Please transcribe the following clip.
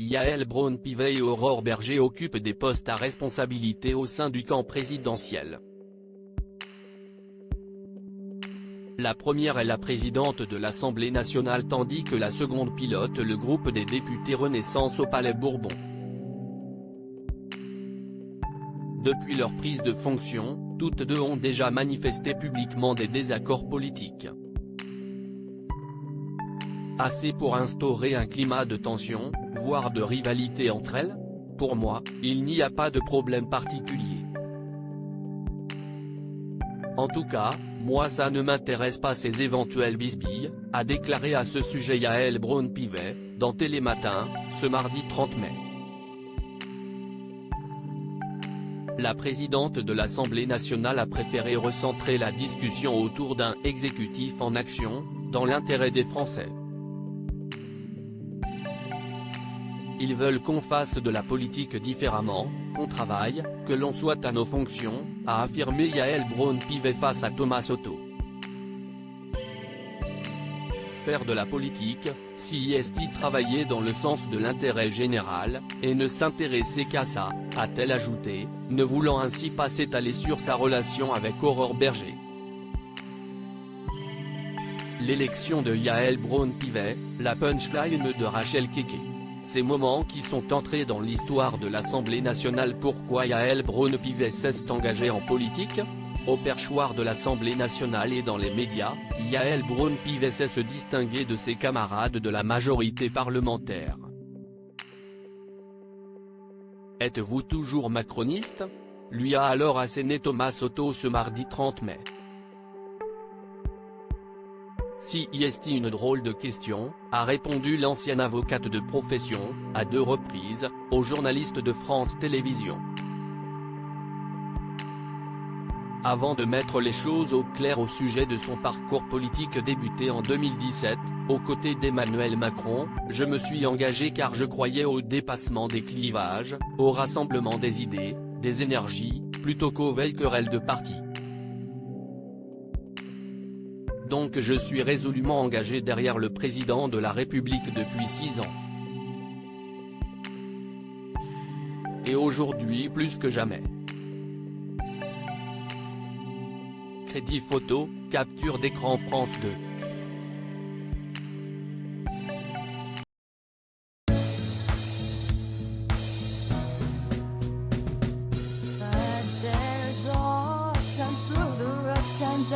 Yael Braun-Pivet et Aurore Berger occupent des postes à responsabilité au sein du camp présidentiel. La première est la présidente de l'Assemblée nationale tandis que la seconde pilote le groupe des députés Renaissance au Palais Bourbon. Depuis leur prise de fonction, toutes deux ont déjà manifesté publiquement des désaccords politiques. Assez pour instaurer un climat de tension, voire de rivalité entre elles? Pour moi, il n'y a pas de problème particulier. En tout cas, moi ça ne m'intéresse pas ces éventuelles bisbilles, a déclaré à ce sujet Yael Braun-Pivet, dans Télématin, ce mardi 30 mai. La présidente de l'Assemblée nationale a préféré recentrer la discussion autour d'un « exécutif en action », dans l'intérêt des Français. Ils veulent qu'on fasse de la politique différemment, qu'on travaille, que l'on soit à nos fonctions, a affirmé Yael Braun-Pivet face à Thomas Soto. Faire de la politique, si est-il travailler dans le sens de l'intérêt général, et ne s'intéresser qu'à ça, a-t-elle ajouté, ne voulant ainsi pas s'étaler sur sa relation avec Aurore Berger. L'élection de Yael Braun-Pivet, la punchline de Rachel Keke. Ces moments qui sont entrés dans l'histoire de l'Assemblée nationale. Pourquoi Yael Braun-Pivet s'est engagée en politique? Au perchoir de l'Assemblée nationale et dans les médias, Yael Braun-Pivet sait se distinguer de ses camarades de la majorité parlementaire. Êtes-vous toujours macroniste? Lui a alors asséné Thomas Soto ce mardi 30 mai. Si est une drôle de question, a répondu l'ancienne avocate de profession, à 2 reprises, aux journalistes de France Télévisions. Avant de mettre les choses au clair au sujet de son parcours politique débuté en 2017, aux côtés d'Emmanuel Macron, je me suis engagé car je croyais au dépassement des clivages, au rassemblement des idées, des énergies, plutôt qu'aux vieilles querelles de parti. Donc je suis résolument engagé derrière le président de la République depuis 6 ans. Et aujourd'hui plus que jamais. Crédit photo, capture d'écran France 2. But there's all times through the rough times